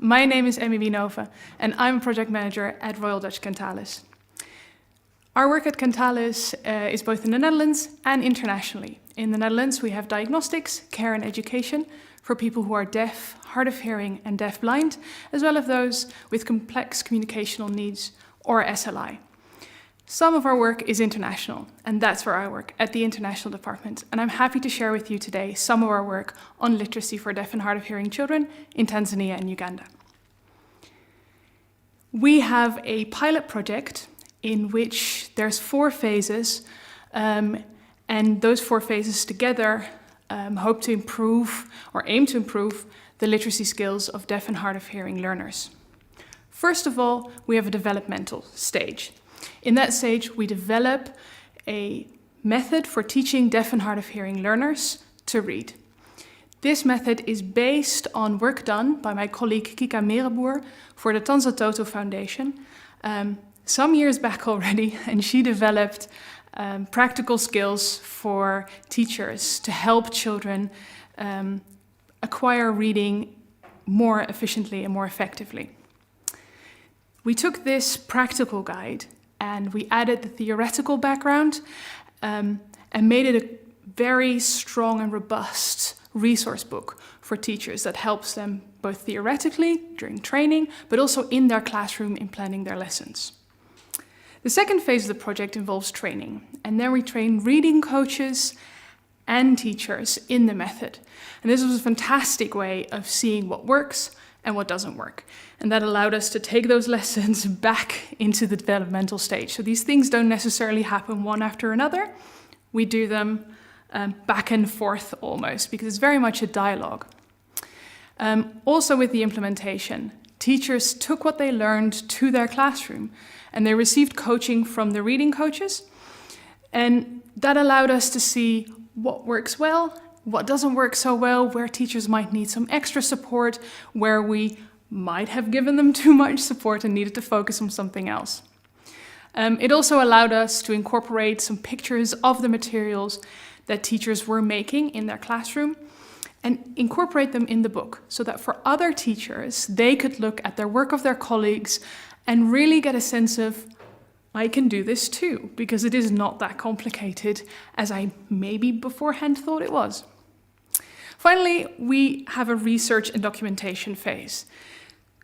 My name is Emmie Wienhoven, and I'm a project manager at Royal Dutch Cantalis. Our work at Cantalis is both in the Netherlands and internationally. In the Netherlands, we have diagnostics, care and education for people who are deaf, hard of hearing and deaf-blind, as well as those with complex communicational needs or SLI. Some of our work is international, and that's where I work, at the International Department. And I'm happy to share with you today some of our work on literacy for deaf and hard of hearing children in Tanzania and Uganda. We have a pilot project in which there's 4 phases, and those 4 phases together hope to improve or aim to improve the literacy skills of deaf and hard of hearing learners. First of all, we have a developmental stage. In that stage, we develop a method for teaching deaf and hard of hearing learners to read. This method is based on work done by my colleague Kika Mereboer for the Tanza Toto Foundation some years back already, and she developed practical skills for teachers to help children acquire reading more efficiently and more effectively. We took this practical guide and we added the theoretical background and made it a very strong and robust resource book for teachers that helps them both theoretically during training, but also in their classroom in planning their lessons. The second phase of the project involves training, and then we train reading coaches and teachers in the method. And this was a fantastic way of seeing what works and what doesn't work. And that allowed us to take those lessons back into the developmental stage. So these things don't necessarily happen one after another. We do them back and forth almost, because it's very much a dialogue. Also with the implementation, teachers took what they learned to their classroom and they received coaching from the reading coaches. And that allowed us to see what works well, what doesn't work so well, where teachers might need some extra support, where we might have given them too much support and needed to focus on something else. It also allowed us to incorporate some pictures of the materials that teachers were making in their classroom and incorporate them in the book so that for other teachers, they could look at their work of their colleagues and really get a sense of, I can do this too, because it is not that complicated as I maybe beforehand thought it was. Finally, we have a research and documentation phase.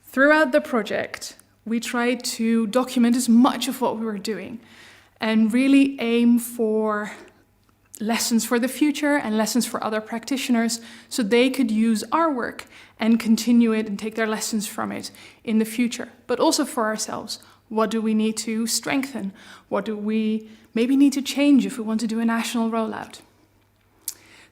Throughout the project, we tried to document as much of what we were doing and really aim for lessons for the future and lessons for other practitioners so they could use our work and continue it and take their lessons from it in the future. But also for ourselves, what do we need to strengthen? What do we maybe need to change if we want to do a national rollout?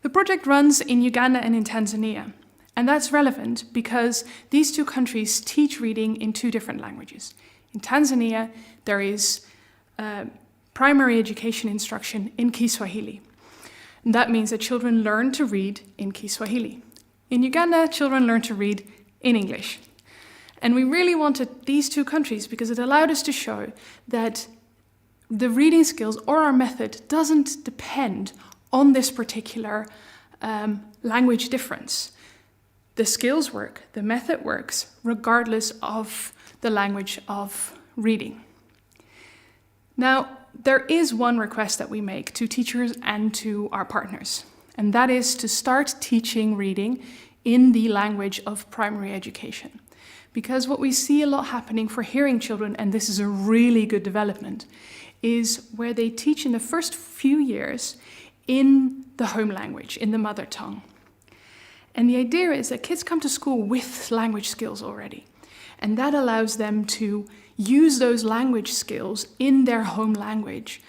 The project runs in Uganda and in Tanzania, and that's relevant because these 2 countries teach reading in 2 different languages. In Tanzania, there is primary education instruction in Kiswahili. And that means that children learn to read in Kiswahili. In Uganda, children learn to read in English. And we really wanted these 2 countries because it allowed us to show that the reading skills or our method doesn't depend on this particular language difference. The skills work, the method works, regardless of the language of reading. Now, there is one request that we make to teachers and to our partners, and that is to start teaching reading in the language of primary education. Because what we see a lot happening for hearing children, and this is a really good development, is where they teach in the first few years in the home language, in the mother tongue. And the idea is that kids come to school with language skills already, and that allows them to use those language skills in their home language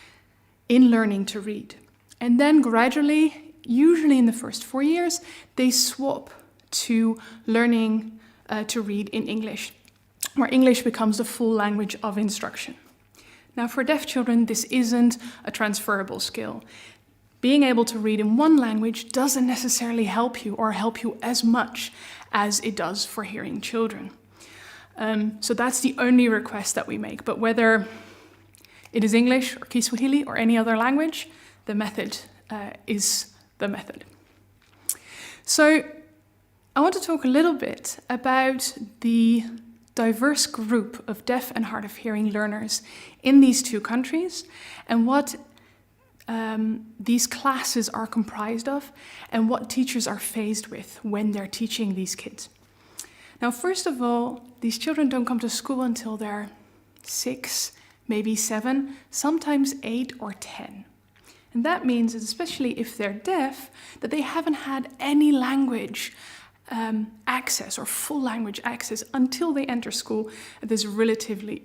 in learning to read. And then gradually, usually in the first 4 years, they swap to learning to read in English, where English becomes the full language of instruction. Now, for deaf children, this isn't a transferable skill. Being able to read in one language doesn't necessarily help you or help you as much as it does for hearing children. So that's the only request that we make. But whether it is English or Kiswahili or any other language, the method is the method. So I want to talk a little bit about the diverse group of deaf and hard of hearing learners in these two countries and what these classes are comprised of and what teachers are faced with when they're teaching these kids. Now, first of all, these children don't come to school until they're 6, maybe 7, sometimes 8 or 10. And that means that especially if they're deaf, that they haven't had any language access or full language access until they enter school at this relatively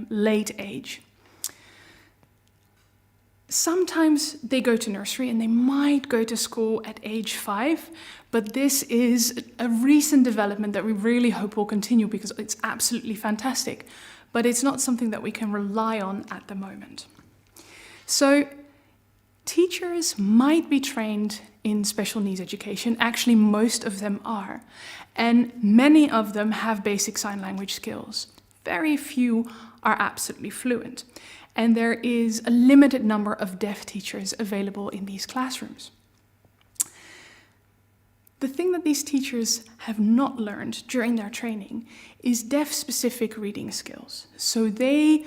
late age. Sometimes they go to nursery and they might go to school at age 5, but this is a recent development that we really hope will continue because it's absolutely fantastic, but it's not something that we can rely on at the moment. So teachers might be trained in special needs education. Actually, most of them are, and many of them have basic sign language skills. Very few are absolutely fluent. And there is a limited number of deaf teachers available in these classrooms. The thing that these teachers have not learned during their training is deaf-specific reading skills. So they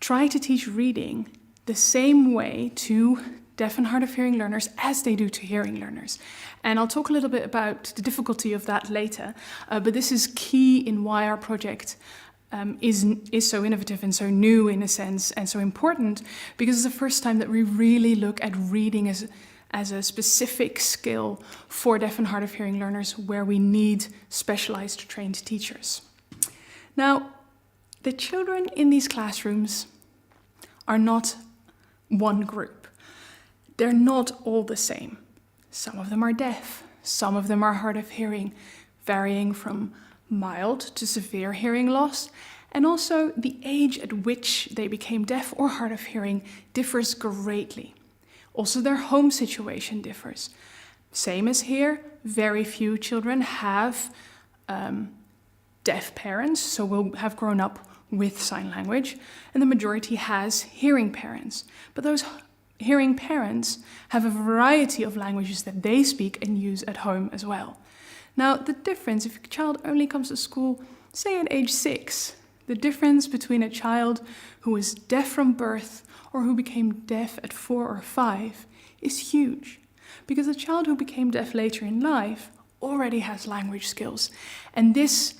try to teach reading the same way to deaf and hard of hearing learners as they do to hearing learners. And I'll talk a little bit about the difficulty of that later, but this is key in why our project is so innovative and so new in a sense and so important, because it's the first time that we really look at reading as a specific skill for deaf and hard of hearing learners where we need specialized trained teachers. Now, the children in these classrooms are not one group. They're not all the same. Some of them are deaf, some of them are hard of hearing, varying from mild to severe hearing loss, and also the age at which they became deaf or hard of hearing differs greatly. Also, their home situation differs. Same as here, very few children have deaf parents, so will have grown up with sign language, and the majority has hearing parents. But those hearing parents have a variety of languages that they speak and use at home as well. Now, the difference, if a child only comes to school, say at age 6, the difference between a child who is deaf from birth or who became deaf at 4 or 5 is huge. Because a child who became deaf later in life already has language skills. And this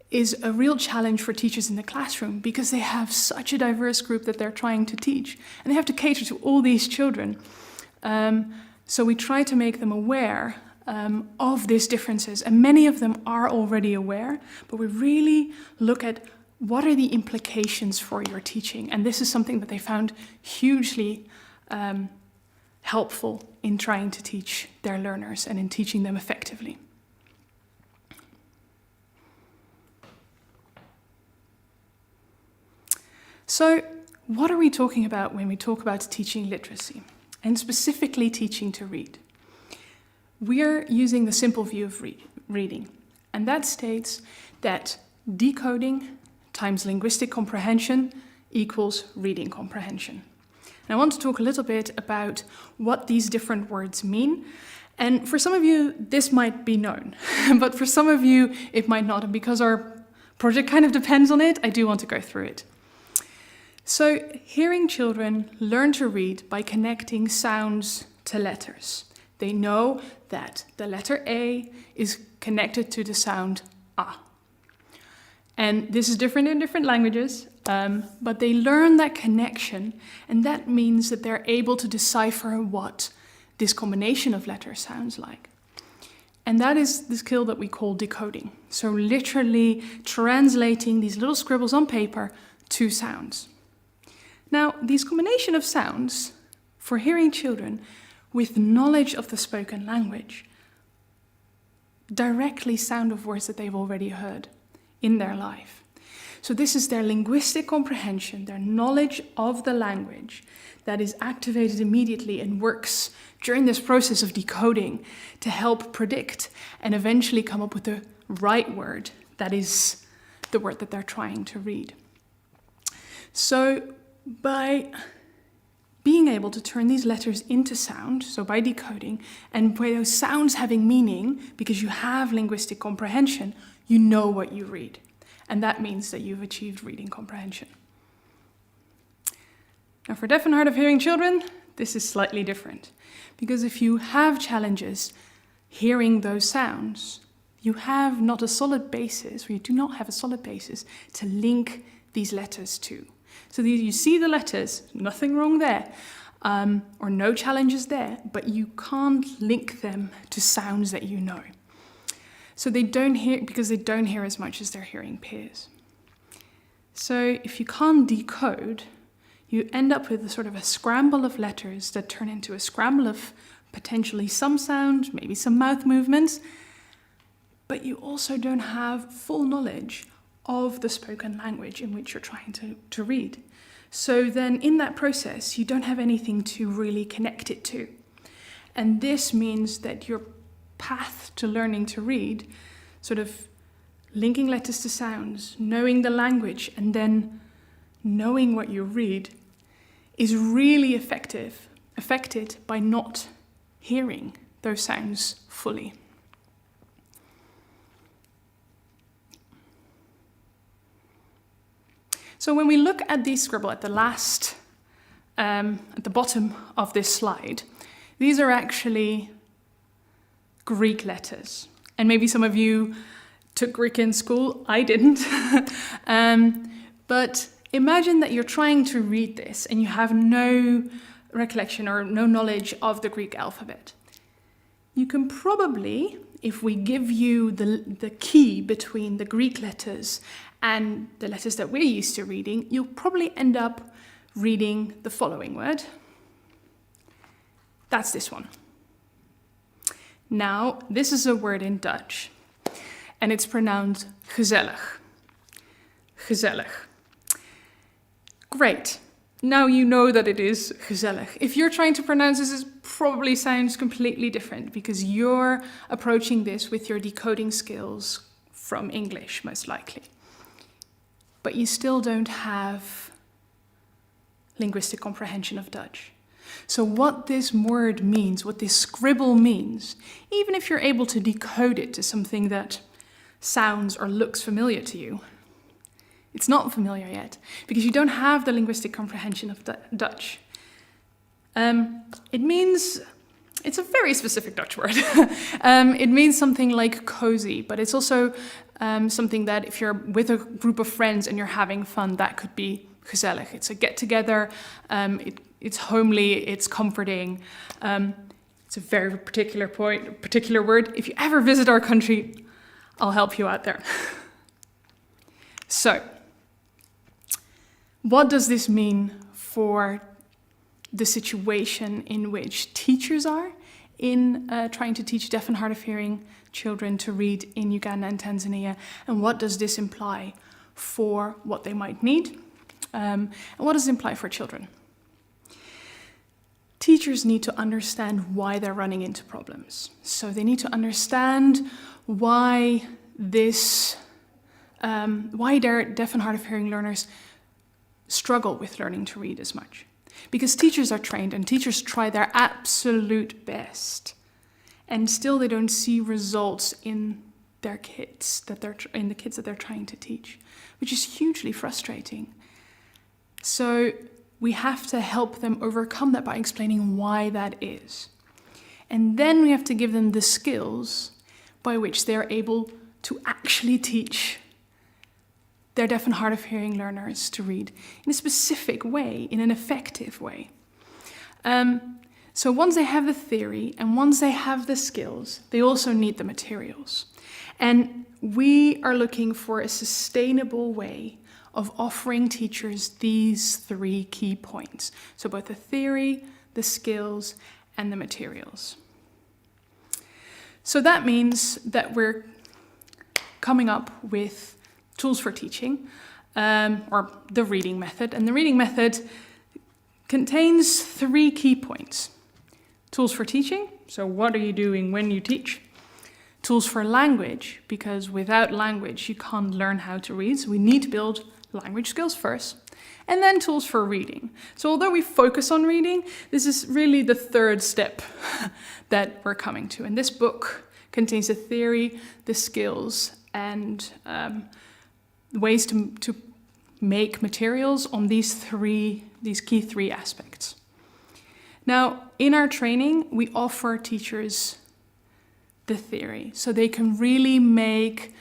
is a real challenge for teachers in the classroom because they have such a diverse group that they're trying to teach. And they have to cater to all these children. So we try to make them aware of these differences, and many of them are already aware, but we really look at what are the implications for your teaching, and this is something that they found hugely helpful in trying to teach their learners and in teaching them effectively. So, what are we talking about when we talk about teaching literacy, and specifically teaching to read? We're using the simple view of reading, and that states that decoding times linguistic comprehension equals reading comprehension. And I want to talk a little bit about what these different words mean. And for some of you, this might be known, but for some of you, it might not. And because our project kind of depends on it, I do want to go through it. So, hearing children learn to read by connecting sounds to letters. They know that the letter A is connected to the sound A. And this is different in different languages, but they learn that connection, and that means that they're able to decipher what this combination of letters sounds like. And that is the skill that we call decoding. So literally translating these little scribbles on paper to sounds. Now, these combination of sounds for hearing children with knowledge of the spoken language directly sound of words that they've already heard in their life. So this is their linguistic comprehension, their knowledge of the language that is activated immediately and works during this process of decoding to help predict and eventually come up with the right word that is the word that they're trying to read. So by being able to turn these letters into sound, so by decoding, and by those sounds having meaning, because you have linguistic comprehension, you know what you read. And that means that you've achieved reading comprehension. Now for deaf and hard of hearing children, this is slightly different. Because if you have challenges hearing those sounds, you have not a solid basis, or you do not have a solid basis to link these letters to. So you see the letters, nothing wrong there, or no challenges there, but you can't link them to sounds that you know. So they don't hear, because they don't hear as much as their hearing peers. So if you can't decode, you end up with a sort of a scramble of letters that turn into a scramble of potentially some sound, maybe some mouth movements, but you also don't have full knowledge of the spoken language in which you're trying to read. So then in that process, you don't have anything to really connect it to. And this means that your path to learning to read, sort of linking letters to sounds, knowing the language, and then knowing what you read, is really affected by not hearing those sounds fully. So when we look at the scribble at the bottom of this slide, these are actually Greek letters. And maybe some of you took Greek in school. I didn't. But imagine that you're trying to read this and you have no recollection or no knowledge of the Greek alphabet. You can probably, if we give you the key between the Greek letters and the letters that we're used to reading, you'll probably end up reading the following word. That's this one. Now, this is a word in Dutch, and it's pronounced gezellig. Gezellig. Great. Now you know that it is gezellig. If you're trying to pronounce this, it probably sounds completely different because you're approaching this with your decoding skills from English, most likely. But you still don't have linguistic comprehension of Dutch. So what this word means, what this scribble means, even if you're able to decode it to something that sounds or looks familiar to you, it's not familiar yet, because you don't have the linguistic comprehension of Dutch. It means, it's a very specific Dutch word. It means something like cozy, but it's also something that if you're with a group of friends and you're having fun, that could be gezellig. It's a get-together, it's homely, it's comforting. It's a very particular word. If you ever visit our country, I'll help you out there. So, what does this mean for the situation in which teachers are in trying to teach deaf and hard of hearing children to read in Uganda and Tanzania? And what does this imply for what they might need? And what does it imply for children? Teachers need to understand why they're running into problems. So they need to understand why their deaf and hard of hearing learners struggle with learning to read as much. Because teachers are trained and teachers try their absolute best. And still they don't see results in their kids, in the kids that they're trying to teach, which is hugely frustrating. So we have to help them overcome that by explaining why that is. And then we have to give them the skills by which they're able to actually teach their deaf and hard of hearing learners to read in a specific way, in an effective way. So once they have the theory and once they have the skills, they also need the materials. And we are looking for a sustainable way of offering teachers these 3 key points. So both the theory, the skills, and the materials. So that means that we're coming up with tools for teaching, or the reading method. And the reading method contains 3 key points. Tools for teaching, so what are you doing when you teach? Tools for language, because without language you can't learn how to read, so we need to build language skills first. And then tools for reading. So although we focus on reading, this is really the third step that we're coming to. And this book contains the theory, the skills, and ways to make materials on these key three aspects. Now, in our training, we offer teachers the theory, so they can really make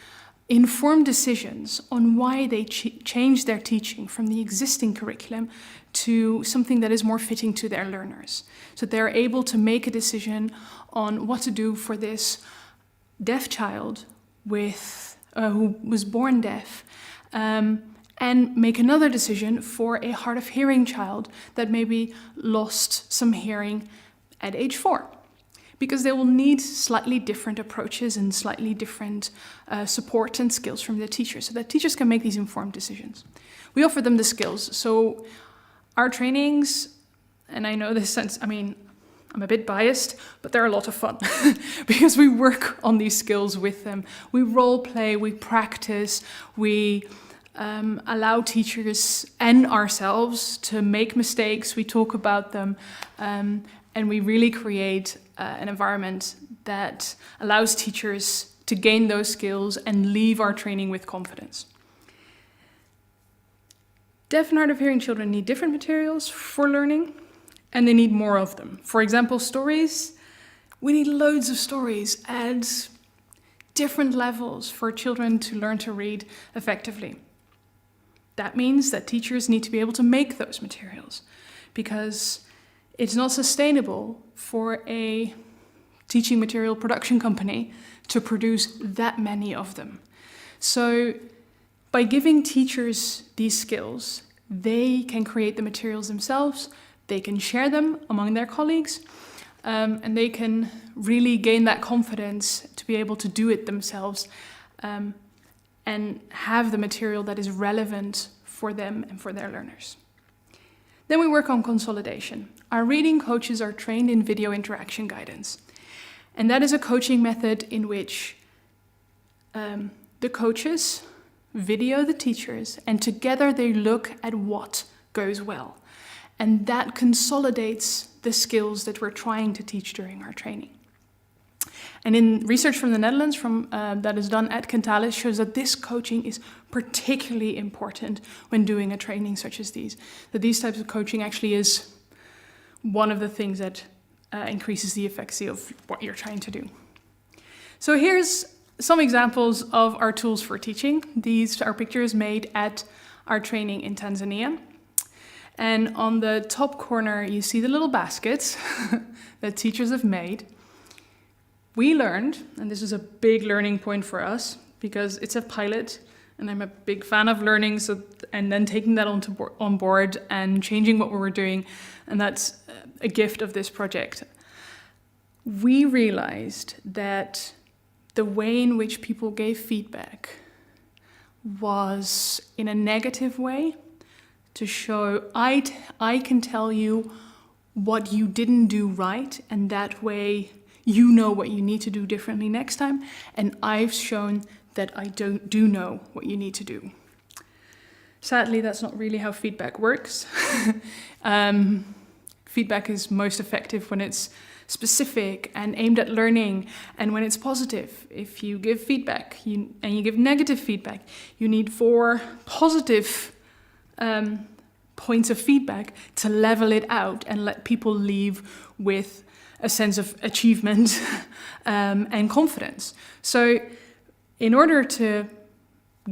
informed decisions on why they change their teaching from the existing curriculum to something that is more fitting to their learners. So they're able to make a decision on what to do for this deaf child who was born deaf, and make another decision for a hard of hearing child that maybe lost some hearing at age 4. Because they will need slightly different approaches and slightly different support and skills from the teacher, so that teachers can make these informed decisions. We offer them the skills. So our trainings, and I know this sense, I'm a bit biased, but they're a lot of fun because we work on these skills with them. We role play, we practice, we allow teachers and ourselves to make mistakes. We talk about them, and we really create an environment that allows teachers to gain those skills and leave our training with confidence. Deaf and hard of hearing children need different materials for learning, and they need more of them. For example, stories. We need loads of stories at different levels for children to learn to read effectively. That means that teachers need to be able to make those materials, because it's not sustainable for a teaching material production company to produce that many of them. So by giving teachers these skills, they can create the materials themselves, they can share them among their colleagues, and they can really gain that confidence to be able to do it themselves, and have the material that is relevant for them and for their learners. Then we work on consolidation. Our reading coaches are trained in video interaction guidance. And that is a coaching method in which the coaches video the teachers, and together they look at what goes well. And that consolidates the skills that we're trying to teach during our training. And in research from the Netherlands that is done at Keynote shows that this coaching is particularly important when doing a training such as these. That these types of coaching actually is one of the things that increases the efficacy of what you're trying to do. So here's some examples of our tools for teaching. These are pictures made at our training in Tanzania. And on the top corner, you see the little baskets that teachers have made. We learned, and this is a big learning point for us, because it's a pilot, and I'm a big fan of learning, and then taking that on board and changing what we were doing, and that's a gift of this project. We realized that the way in which people gave feedback was in a negative way, to show, I can tell you what you didn't do right, and that way you know what you need to do differently next time, and I've shown that I do know what you need to do. Sadly, that's not really how feedback works. Feedback is most effective when it's specific and aimed at learning, and when it's positive. If you give feedback and you give negative feedback, you need 4 positive points of feedback to level it out and let people leave with a sense of achievement and confidence. So in order to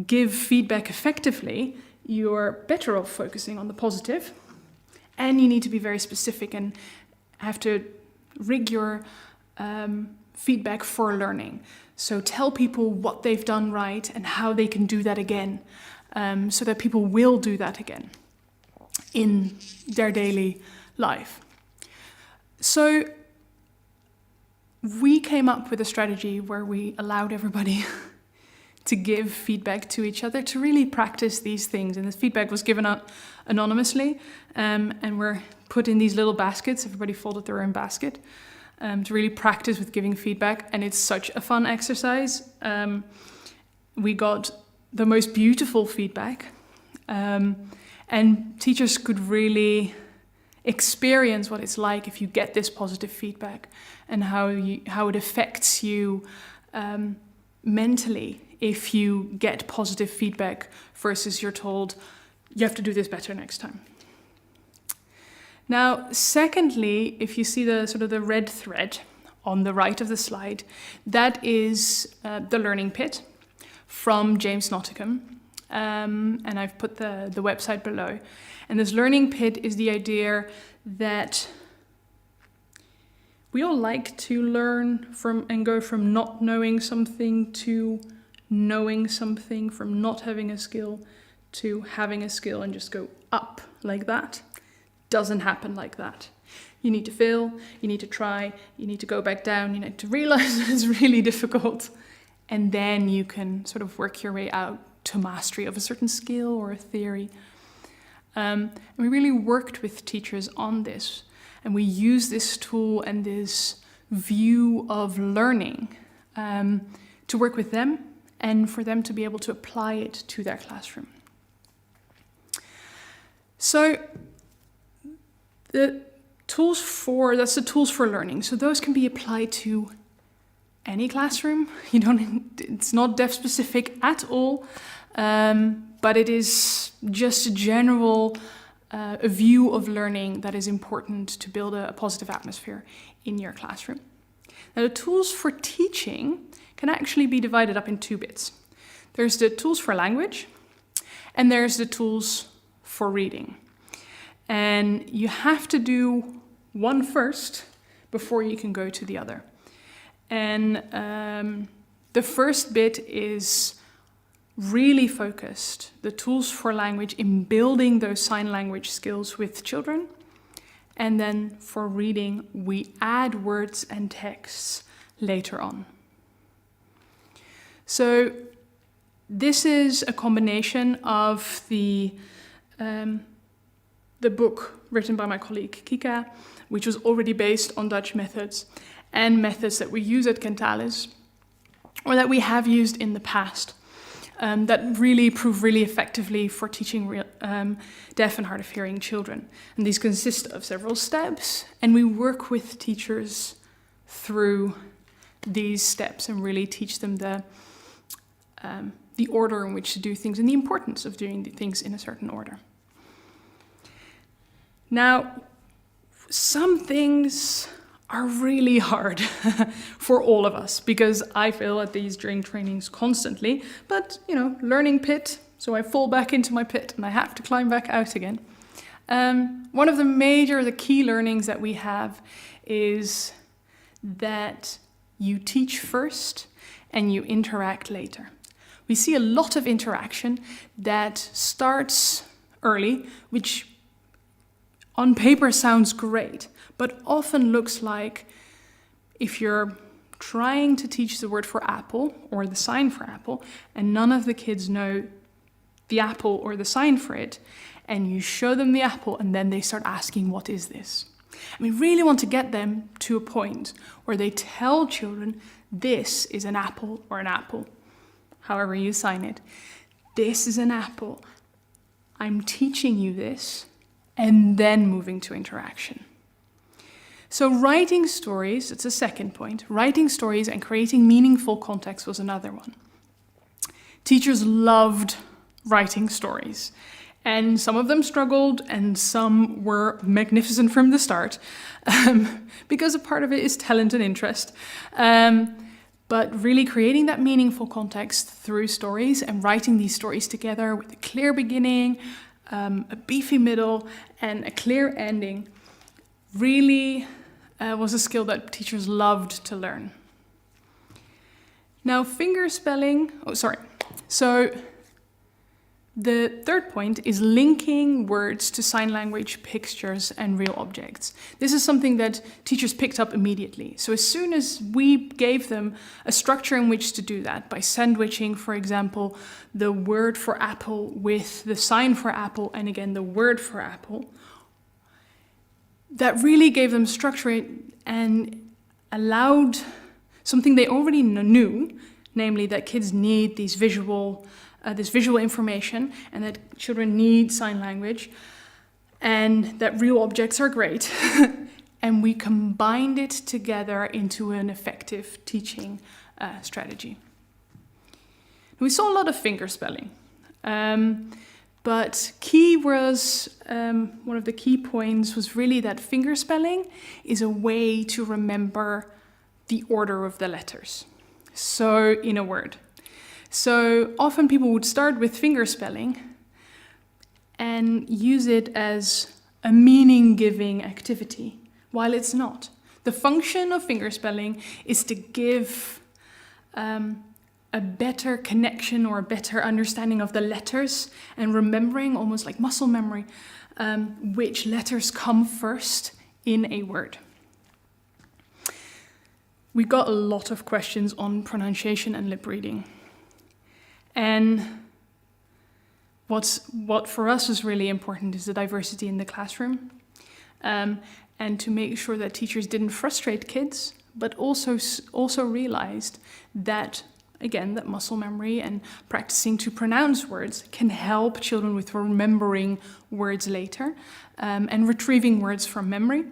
give feedback effectively, you're better off focusing on the positive, and you need to be very specific and have to rig your feedback for learning. So tell people what they've done right and how they can do that again, so that people will do that again in their daily life. So we came up with a strategy where we allowed everybody to give feedback to each other, to really practice these things. And this feedback was given out anonymously, and were put in these little baskets. Everybody folded their own basket to really practice with giving feedback. And it's such a fun exercise. We got the most beautiful feedback. And teachers could really experience what it's like if you get this positive feedback and how it affects you mentally if you get positive feedback versus you're told you have to do this better next time. Now, secondly, if you see the red thread on the right of the slide, that is the learning pit from James Nottingham. And I've put the website below. And this learning pit is the idea that we all like to learn from and go from not knowing something to knowing something, from not having a skill to having a skill, and just go up like that. Doesn't happen like that. You need to fail, you need to try, you need to go back down, you need to realize that it's really difficult, and then you can sort of work your way out to mastery of a certain skill or a theory. And we really worked with teachers on this, and we use this tool and this view of learning to work with them and for them to be able to apply it to their classroom. So that's the tools for learning. So those can be applied to any classroom. It's not deaf specific at all, but it is just a general a view of learning that is important to build a positive atmosphere in your classroom. Now, the tools for teaching can actually be divided up in two bits. There's the tools for language, and there's the tools for reading. And you have to do one first before you can go to the other. And the first bit is really focused, the tools for language, in building those sign language skills with children. And then for reading, we add words and texts later on. So this is a combination of the book written by my colleague Kika, which was already based on Dutch methods, and methods that we use at Kentalis, or that we have used in the past, that really prove really effectively for teaching deaf and hard of hearing children. And these consist of several steps, and we work with teachers through these steps and really teach them the order in which to do things and the importance of doing things in a certain order. Now, some things are really hard for all of us, because I fail at these during trainings constantly, but learning pit, so I fall back into my pit and I have to climb back out again. One of the key learnings that we have is that you teach first and you interact later. We see a lot of interaction that starts early, which on paper sounds great, but often looks like if you're trying to teach the word for apple or the sign for apple, and none of the kids know the apple or the sign for it, and you show them the apple and then they start asking, what is this? And we really want to get them to a point where they tell children, this is an apple, or an apple, however you sign it. This is an apple. I'm teaching you this, and then moving to interaction. So writing stories, it's a second point. Writing stories and creating meaningful context was another one. Teachers loved writing stories, and some of them struggled and some were magnificent from the start, because a part of it is talent and interest. But really creating that meaningful context through stories and writing these stories together with a clear beginning, a beefy middle, and a clear ending really was a skill that teachers loved to learn. Now, So the third point is linking words to sign language, pictures, and real objects. This is something that teachers picked up immediately. So as soon as we gave them a structure in which to do that, by sandwiching, for example, the word for apple with the sign for apple, and again, the word for apple, that really gave them structure and allowed something they already knew, namely that kids need these visual this visual information, and that children need sign language, and that real objects are great. And we combined it together into an effective teaching strategy. We saw a lot of fingerspelling, but one of the key points was really that fingerspelling is a way to remember the order of the letters. So in a word. So often people would start with fingerspelling and use it as a meaning-giving activity, while it's not. The function of fingerspelling is to give a better connection or a better understanding of the letters and remembering, almost like muscle memory, which letters come first in a word. We got a lot of questions on pronunciation and lip reading. And what for us was really important is the diversity in the classroom, and to make sure that teachers didn't frustrate kids, but also realized that, again, that muscle memory and practicing to pronounce words can help children with remembering words later, and retrieving words from memory.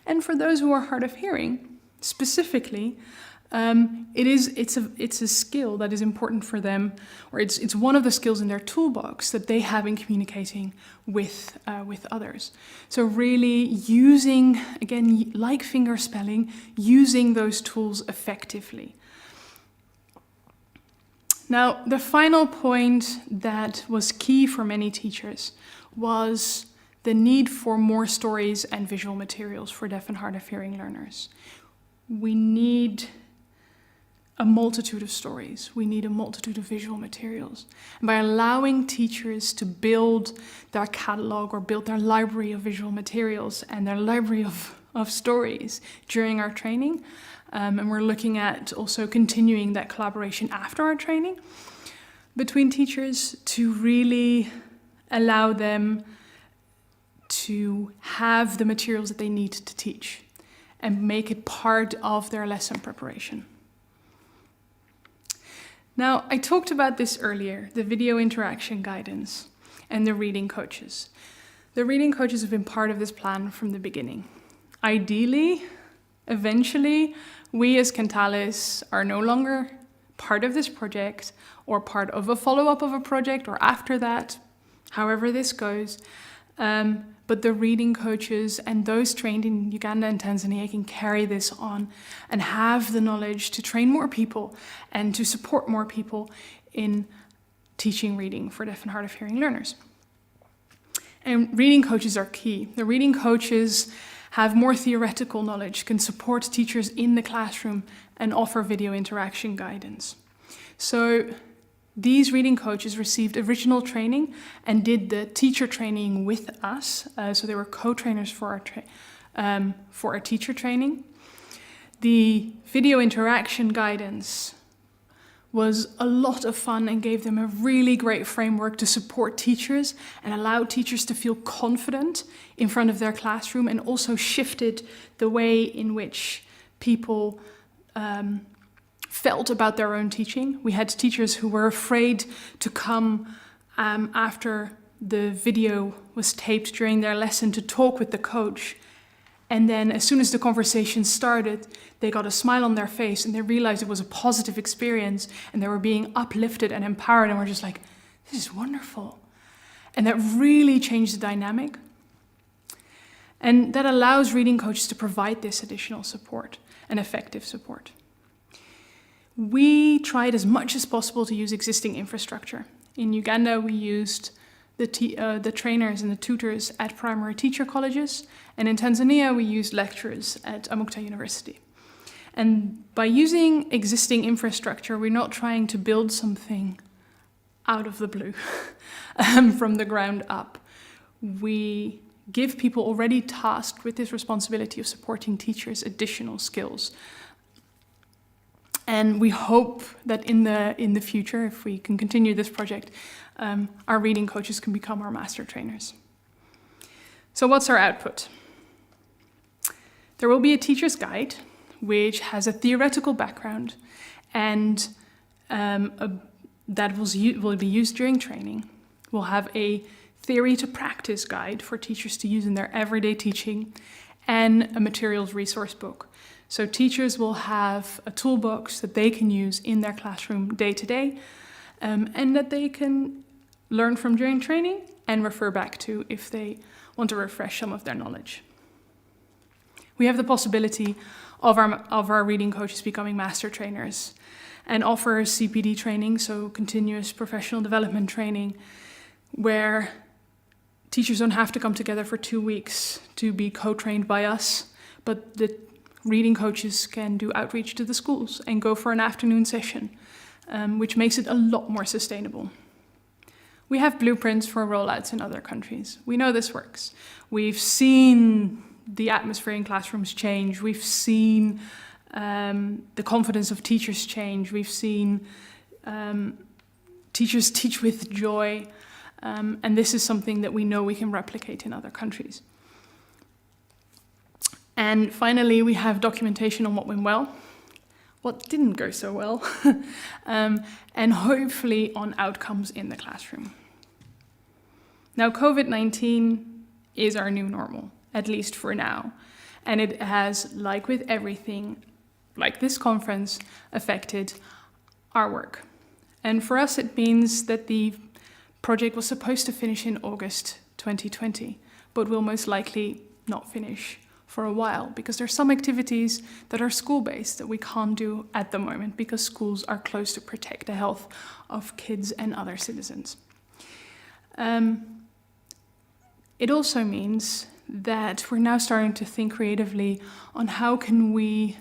And for those who are hard of hearing, specifically, it's a skill that is important for them, or it's one of the skills in their toolbox that they have in communicating with others. So really using, again, like fingerspelling, using those tools effectively. Now, the final point that was key for many teachers was the need for more stories and visual materials for deaf and hard of hearing learners. We need a multitude of stories. We need a multitude of visual materials. And by allowing teachers to build their catalog or build their library of visual materials and their library of stories during our training, and we're looking at also continuing that collaboration after our training between teachers to really allow them to have the materials that they need to teach and make it part of their lesson preparation. Now, I talked about this earlier, the video interaction guidance and the reading coaches. The reading coaches have been part of this plan from the beginning. Ideally, eventually, we as Centalis are no longer part of this project or part of a follow-up of a project or after that, however this goes. But the reading coaches and those trained in Uganda and Tanzania can carry this on and have the knowledge to train more people and to support more people in teaching reading for deaf and hard of hearing learners. And reading coaches are key. The reading coaches have more theoretical knowledge, can support teachers in the classroom and offer video interaction guidance. So these reading coaches received original training and did the teacher training with us. So they were co-trainers for our teacher training. The video interaction guidance was a lot of fun and gave them a really great framework to support teachers and allow teachers to feel confident in front of their classroom, and also shifted the way in which people felt about their own teaching. We had teachers who were afraid to come after the video was taped during their lesson to talk with the coach. And then as soon as the conversation started, they got a smile on their face and they realized it was a positive experience and they were being uplifted and empowered, and were just like, this is wonderful. And that really changed the dynamic. And that allows reading coaches to provide this additional support and effective support. We tried as much as possible to use existing infrastructure. In Uganda, we used the trainers and the tutors at primary teacher colleges, and in Tanzania, we used lecturers at Amukta University. And by using existing infrastructure, we're not trying to build something out of the blue from the ground up. We give people already tasked with this responsibility of supporting teachers additional skills. And we hope that in the future, if we can continue this project, our reading coaches can become our master trainers. So what's our output? There will be a teacher's guide, which has a theoretical background and that will be used during training. We'll have a theory to practice guide for teachers to use in their everyday teaching, and a materials resource book. So teachers will have a toolbox that they can use in their classroom day to day, and that they can learn from during training and refer back to if they want to refresh some of their knowledge. We have the possibility of our reading coaches becoming master trainers and offer CPD training, so continuous professional development training, where teachers don't have to come together for 2 weeks to be co-trained by us, but the reading coaches can do outreach to the schools and go for an afternoon session, which makes it a lot more sustainable. We have blueprints for rollouts in other countries. We know this works. We've seen the atmosphere in classrooms change. We've seen the confidence of teachers change. We've seen teachers teach with joy. And this is something that we know we can replicate in other countries. And finally, we have documentation on what went well, what didn't go so well, and hopefully on outcomes in the classroom. Now, COVID-19 is our new normal, at least for now. And it has, like with everything, like this conference, affected our work. And for us, it means that the project was supposed to finish in August 2020, but will most likely not finish for a while, because there are some activities that are school-based that we can't do at the moment because schools are closed to protect the health of kids and other citizens. It also means that we're now starting to think creatively on how can we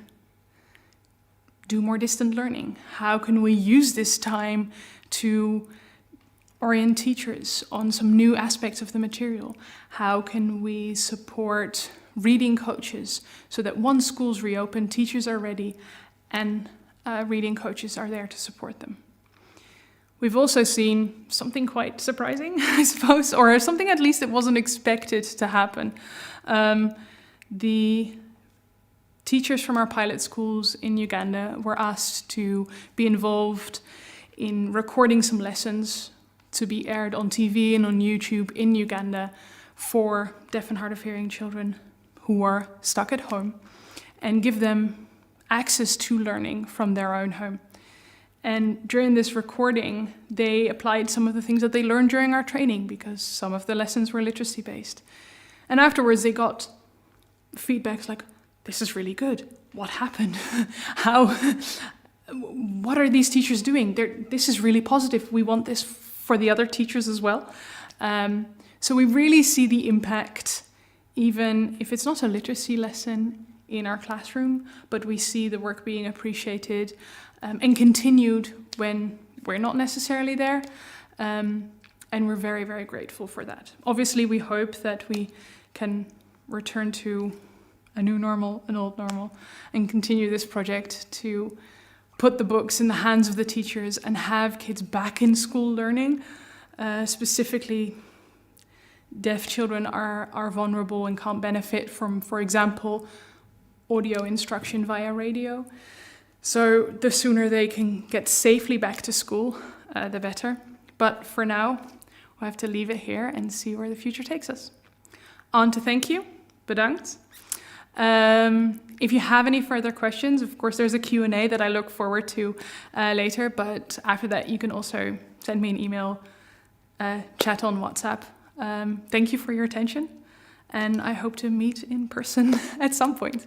do more distant learning? How can we use this time to orient teachers on some new aspects of the material? How can we support reading coaches so that once schools reopen, teachers are ready and reading coaches are there to support them? We've also seen something quite surprising, I suppose, or something at least that wasn't expected to happen. The teachers from our pilot schools in Uganda were asked to be involved in recording some lessons to be aired on TV and on YouTube in Uganda for deaf and hard of hearing children who are stuck at home, and give them access to learning from their own home. And during this recording, they applied some of the things that they learned during our training, because some of the lessons were literacy based. And afterwards they got feedbacks like, this is really good. What happened? What are these teachers doing? This is really positive. We want this for the other teachers as well. So we really see the impact, even if it's not a literacy lesson in our classroom, but we see the work being appreciated and continued when we're not necessarily there. And we're very, very grateful for that. Obviously, we hope that we can return to a new normal, an old normal, and continue this project to put the books in the hands of the teachers and have kids back in school learning. Specifically, deaf children are vulnerable and can't benefit from, for example, audio instruction via radio. So the sooner they can get safely back to school, the better. But for now, we'll have to leave it here and see where the future takes us. On to thank you. Bedankt. If you have any further questions, of course, there's a Q&A that I look forward to later. But after that, you can also send me an email, chat on WhatsApp. Thank you for your attention. And I hope to meet in person at some point.